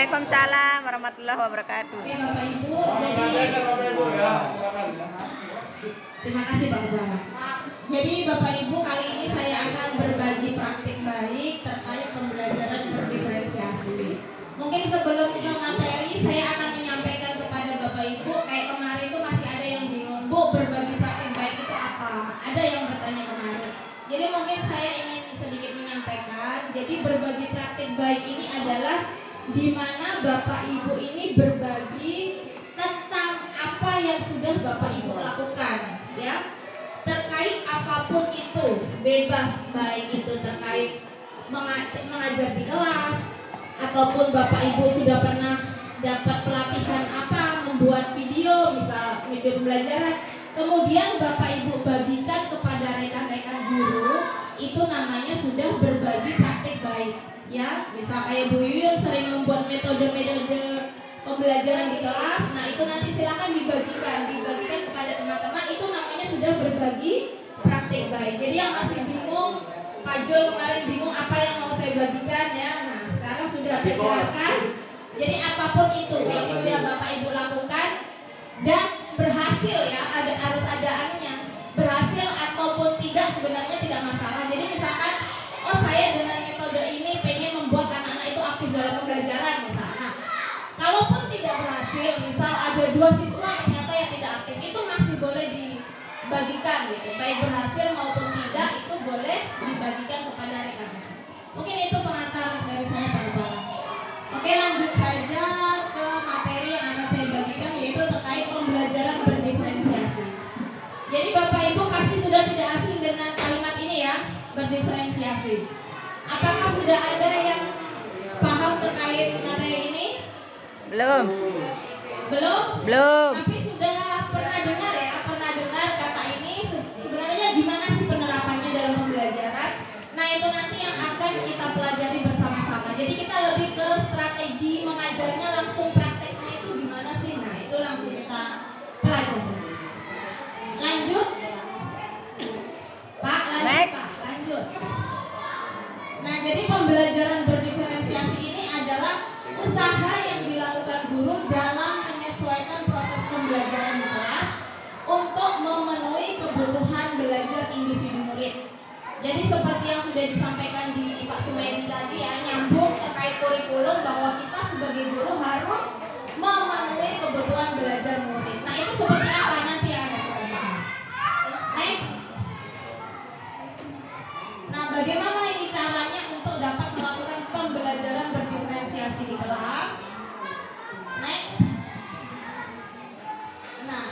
Waalaikumsalam warahmatullahi wabarakatuh. Oke Bapak Ibu, terima kasih Pak Ubala. Jadi Bapak Ibu, kali ini saya akan berbagi praktik baik terkait pembelajaran berdiferensiasi. Mungkin sebelum ke materi, saya akan menyampaikan kepada Bapak Ibu, kayak kemarin itu masih ada yang bingung, Bu, berbagi praktik baik itu apa? Ada yang bertanya kemarin. Jadi mungkin saya ingin sedikit menyampaikan. Jadi berbagi praktik baik ini adalah di mana Bapak Ibu ini berbagi tentang apa yang sudah Bapak Ibu lakukan, ya, terkait apapun itu, bebas, baik itu terkait mengajar di kelas ataupun Bapak Ibu sudah pernah dapat pelatihan apa, membuat video, misal video pembelajaran, kemudian Bapak Ibu bagikan kepada rekan-rekan guru, itu namanya sudah berbagi praktik baik, ya. Misal kayak Bu Yuyun sering membuat metode-metode pembelajaran di kelas, nah itu nanti silakan dibagikan kepada teman-teman, itu namanya sudah berbagi praktik baik. Jadi yang masih bingung, Pak Jul kemarin bingung apa yang mau saya bagikan, ya. Nah sekarang sudah terjelaskan. Jadi apapun itu yang sudah Bapak Ibu lakukan dan berhasil, ya, harus ada anunya, berhasil ataupun tidak sebenarnya tidak masalah. Jadi misalkan, oh saya dengan metode ini pengen membuat anak-anak itu aktif dalam pembelajaran misalnya. Kalaupun tidak berhasil, misal ada 2 siswa ternyata yang tidak aktif, itu masih boleh dibagikan gitu. Baik berhasil maupun tidak, itu boleh dibagikan kepada rekan-rekan. Mungkin itu pengantar dari saya Pak Ubala. Oke, lanjut saja ke materi yang akan saya bagikan, yaitu terkait pembelajaran berdiferensiasi. Jadi Bapak Ibu pasti sudah tidak asing dengan kalimat ini, ya, berdiferensiasi. Apakah sudah ada yang paham terkait materi ini? Belum. Tapi sudah pernah dengar, ya, pernah dengar kata ini. Sebenarnya gimana sih penerapannya dalam pembelajaran? Nah itu nanti yang akan kita pelajari bersama-sama. Jadi kita lebih ke strategi mengajarnya, langsung prakteknya itu gimana sih? Nah itu langsung kita pelajari. Lanjut Pak, lanjut. Nah jadi pembelajaran berdiferensiasi ini adalah usaha yang dilakukan guru dalam menyesuaikan proses pembelajaran di kelas untuk memenuhi kebutuhan belajar individu murid. Jadi seperti yang sudah disampaikan di Pak Sumedi tadi, ya, nyambung terkait kurikulum bahwa kita sebagai guru harus memenuhi kebutuhan belajar murid. Nah itu seperti apa nanti yang akan kita bahas. Next. Nah bagaimana ini caranya untuk dapat melakukan pembelajaran berdiferensiasi di kelas? Next. Nah,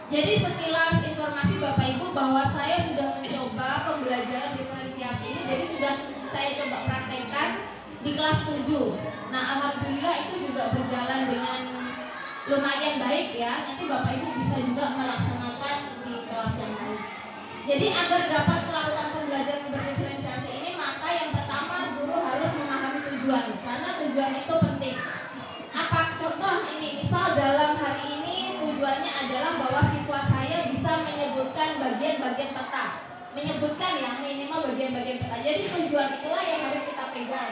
jadi sekilas informasi Bapak Ibu bahwa saya sudah mencoba pembelajaran diferensiasi ini, jadi sudah saya coba praktekkan di kelas 7. Nah, alhamdulillah itu juga berjalan dengan lumayan baik, ya. Nanti Bapak Ibu bisa juga melaksanakan di kelas yang lain. Jadi agar dapat melakukan pembelajaran berdiferensiasi ini, maka yang pertama guru harus memahami tujuan, karena tujuan itu penting. Apa contoh ini? Misal dalam hari ini tujuannya adalah bahwa siswa saya bisa menyebutkan bagian-bagian peta, menyebutkan, ya, minimal bagian-bagian peta. Jadi tujuan itulah yang harus kita pegang.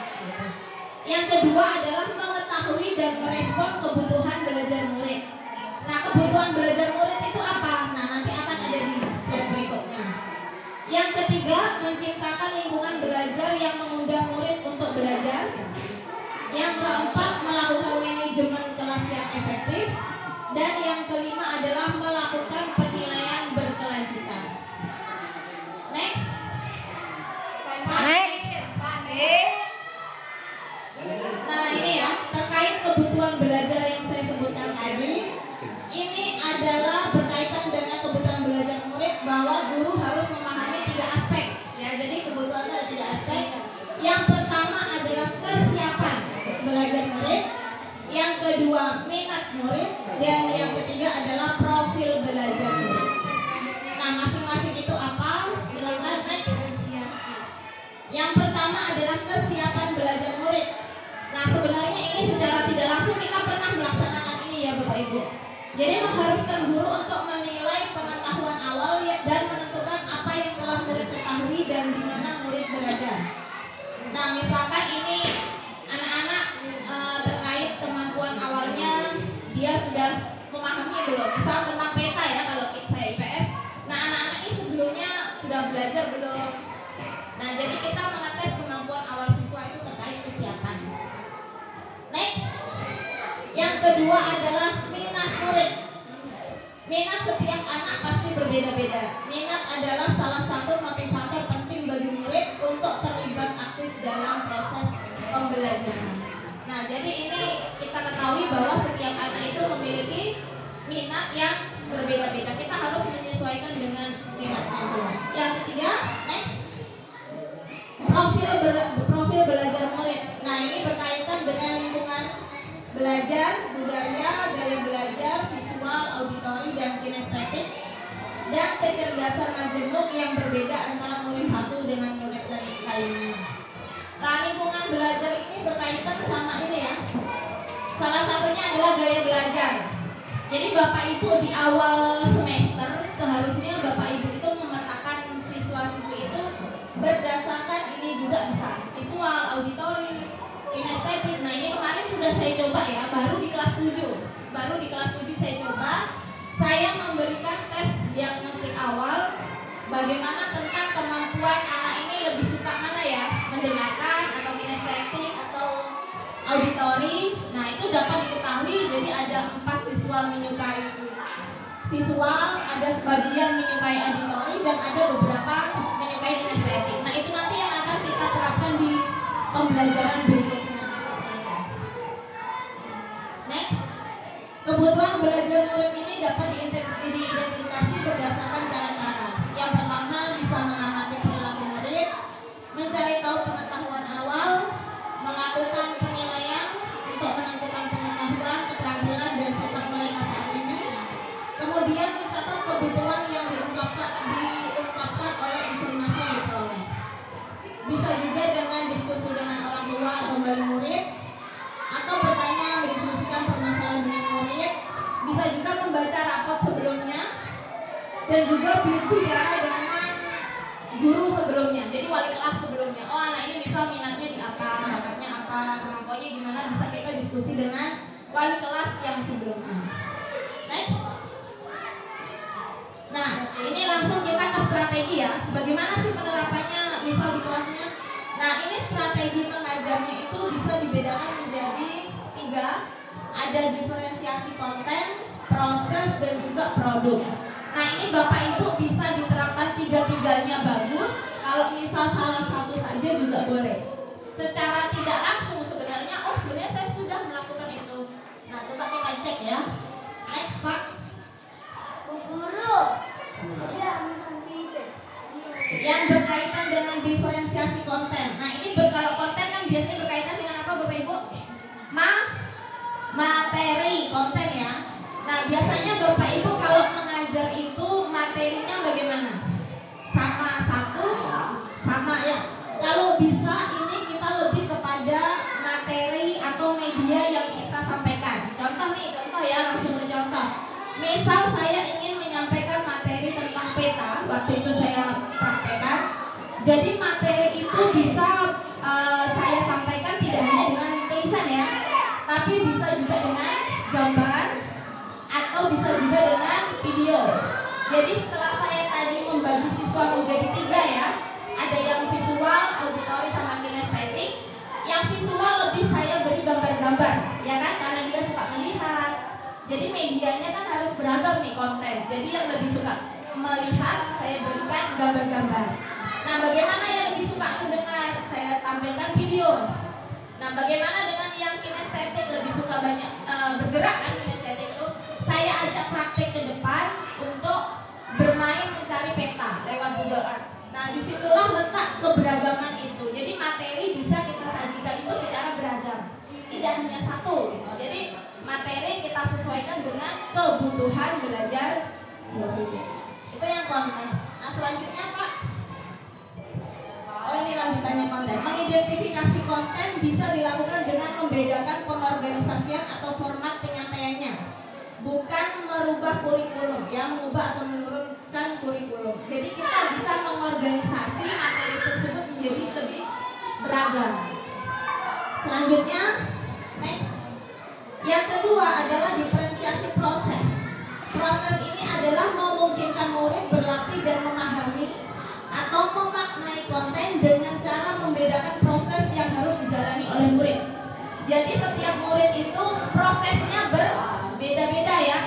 Yang kedua adalah mengetahui dan merespon kebutuhan belajar murid. Nah kebutuhan belajar murid itu apa? Nah nanti akan ada di slide berikutnya. Yang ketiga, menciptakan lingkungan belajar yang mengundang murid untuk belajar. Yang keempat, melakukan manajemen kelas yang efektif. Dan yang kelima adalah melakukan penilaian berkelanjutan. Next. Nah ini, ya, terkait kebutuhan belajar yang saya sebutkan tadi, ini adalah berkaitan dengan kebutuhan belajar murid, bahwa guru harus memahami 3 aspek, ya. Jadi kebutuhan ada 3 aspek. Yang pertama adalah kesiapan belajar murid, yang kedua minat murid, dan yang ketiga adalah profil belajar murid. Nah masing-masing itu apa? Silakan next. Yang pertama adalah kesiapan belajar murid. Nah sebenarnya ini secara tidak langsung kita pernah melaksanakan ini, ya Bapak Ibu. Jadi mengharuskan guru untuk menilai pengetahuan awal, ya, dan menentukan apa yang telah murid ketahui dan di mana murid berada. Nah misalkan ini anak-anak terkait teman Misal tentang peta ya kalau saya IPS. Nah, anak-anak ini sebelumnya sudah belajar belum? Nah, jadi kita mengetes kemampuan awal siswa itu terkait kesiapan. Next, yang kedua adalah minat murid. Minat setiap anak pasti berbeda-beda. Minat adalah salah satu motivator penting bagi murid untuk terlibat aktif dalam proses pembelajaran. Nah, jadi ini kita ketahui bahwa setiap anak itu memiliki minat yang berbeda-beda. Kita harus menyesuaikan dengan minatnya. Yang ketiga, next, profil belajar murid. Nah, ini berkaitan dengan lingkungan belajar, budaya, gaya belajar, visual, auditori, dan kinestetik, dan kecerdasan majemuk yang berbeda antara murid satu dengan murid lainnya. Nah, lingkungan belajar ini berkaitan sama ini ya. Salah satunya adalah gaya belajar. Jadi Bapak Ibu di awal semester seharusnya Bapak Ibu itu memetakan siswa-siswi itu berdasarkan ini juga bisa visual, auditori, kinestetik. Nah, ini kemarin sudah saya coba ya, baru di kelas 7 saya coba. Saya memberikan tes diagnostik awal bagaimana tentang kemampuan anak ini lebih suka mana ya, mendengarkan atau kinestetik atau auditori. Nah, itu dapat diketahui. Jadi ada 4 siswa menyukai visual, ada sebagian menyukai auditori, dan ada beberapa menyukai kinestetik. Nah, itu nanti yang akan kita terapkan di pembelajaran berikutnya. Next, kebutuhan belajar murid ini dapat diidentifikasi berdasarkan cara-cara. Yang pertama, bisa mengamati perilaku murid, mencari tahu pengetahuan awal, melakukan penilaian untuk menentukan pengetahuan, keterampilan, dan sikap mereka saat ini. Kemudian mencatat kebutuhan yang diungkapkan oleh informasi yang diperoleh. Bisa juga dengan diskusi dengan orang tua atau wali murid, atau bertanya mendiskusikan permasalahan dengan murid. Bisa juga membaca rapot sebelumnya, dan juga berbicara dengan guru sebelumnya, jadi wali kelas sebelumnya. Oh, anak ini bisa minatnya di apa, bakatnya apa, kemampuannya gimana, bisa kita diskusi dengan wali kelas yang sebelumnya. Next. Nah, ini langsung kita ke strategi ya. Bagaimana sih penerapannya misal di kelasnya? Nah, ini strategi mengajarnya itu bisa dibedakan menjadi 3. Ada diferensiasi konten, proses, dan juga produk. Nah, ini Bapak Ibu bisa diterapkan 3-tiganya bagus. Kalau misal salah satu saja juga boleh. Secara tidak langsung sebenarnya saya sudah melakukan itu. Nah, coba kita cek ya. Next, Pak. Guru. Yang berkaitan dengan diferensiasi konten. Nah, ini kalau konten kan biasanya berkaitan dengan apa, Bapak Ibu? Materi konten ya. Nah, biasanya Bapak Ibu kalau mengajar itu materinya bagaimana? Sama ya. Kalau bisa ini kita lebih kepada materi atau media yang kita sampaikan. Contoh ya, langsung ke contoh. Misal saya ingin menyampaikan materi tentang peta, waktu itu saya praktekkan. Jadi materi itu bisa saya sampaikan tidak hanya dengan tulisan ya, tapi bisa juga dengan gambar atau bisa juga dengan video. Jadi setelah saya tadi membagi siswa menjadi 3 ya, ada yang visual, auditori, sama kinestetik. Yang visual lebih saya beri gambar-gambar, ya kan, karena dia suka melihat. Jadi medianya kan harus beragam nih konten. Jadi yang lebih suka melihat saya berikan gambar-gambar. Nah, bagaimana yang lebih suka mendengar? Saya tampilkan video. Nah, bagaimana dengan yang kinestetik lebih suka banyak bergerak kan kinestetik itu? Saya ajak praktek ke depan untuk bermain mencari peta lewat Google Earth. Nah, disitulah letak keberagaman itu. Jadi materi bisa kita sajikan itu secara beragam, tidak hanya satu gitu. Jadi materi kita sesuaikan dengan kebutuhan belajar murid. Itu yang konten. Nah, selanjutnya Pak. Oh, ini lanjutannya konten. Mengidentifikasi konten bisa dilakukan dengan membedakan pengorganisasian atau format penyampaiannya, bukan merubah kurikulum, ya, mengubah atau menurunkan kurikulum. Jadi kita bisa mengorganisasi materi tersebut menjadi lebih beragam. Selanjutnya, next. Yang kedua adalah diferensiasi proses. memungkinkan murid berlatih dan memahami atau memaknai konten dengan cara membedakan proses yang harus dijalani oleh murid. Jadi setiap murid itu prosesnya berbeda-beda ya.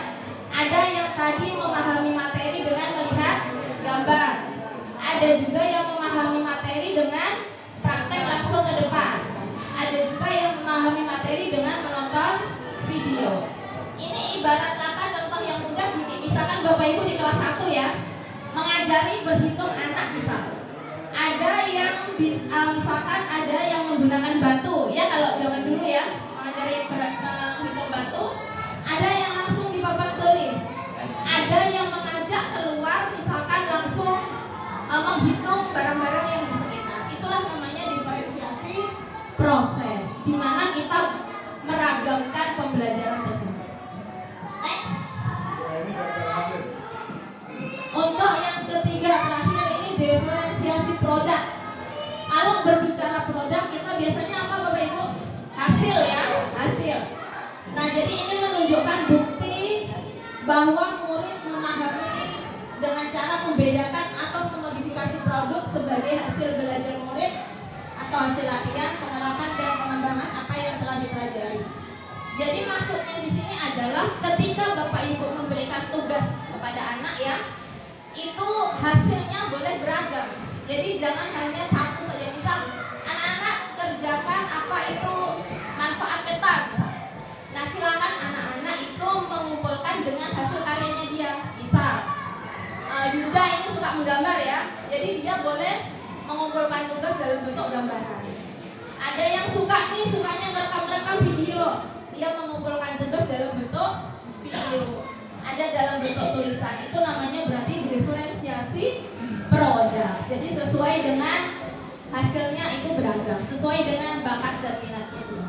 Ada yang tadi memahami materi dengan melihat gambar. Ada juga yang memahami materi dengan praktek langsung ke depan. Ada juga yang memahami materi dengan menonton video. Ini ibarat kata contoh yang mudah gini. Misalkan Bapak Ibu di kelas 1 ya, mengajari berhitung anak misal. Ada yang misalkan ada yang menggunakan batu ya, kalau zaman dulu ya mengajari menghitung batu. Ada yang langsung di papan tulis. Ada yang mengajak keluar misalkan langsung menghitung barang-barang yang di sekitar. Itulah namanya diferensiasi proses, di mana kita meragamkan pembelajaran tersebut. Next. Untuk yang ketiga terakhir ini diferensiasi produk. Kalau berbicara produk kita biasanya apa Bapak Ibu? Hasil ya, hasil. Nah jadi ini menunjukkan bukti bahwa murid memahami dengan cara membedakan atau memodifikasi produk sebagai hasil belajar murid atau hasil latihan, penerapan dan pengembangan apa yang telah dipelajari. Jadi maksudnya di sini adalah ketika Bapak Ibu memberikan tugas kepada anak ya, itu hasilnya boleh beragam. Jadi jangan hanya satu saja. Misal anak-anak kerjakan apa itu manfaat peta misal. Nah silakan anak-anak itu mengumpulkan dengan hasil karyanya dia. Misal Yuda ini suka menggambar ya, jadi dia boleh mengumpulkan tugas dalam bentuk gambaran. Ada yang sukanya merekam video, dia mengumpulkan tugas dalam bentuk video. Ada dalam bentuk tulisan, itu namanya berarti diferensiasi produk. Jadi sesuai dengan hasilnya itu beragam, sesuai dengan bakat dan minatnya dia.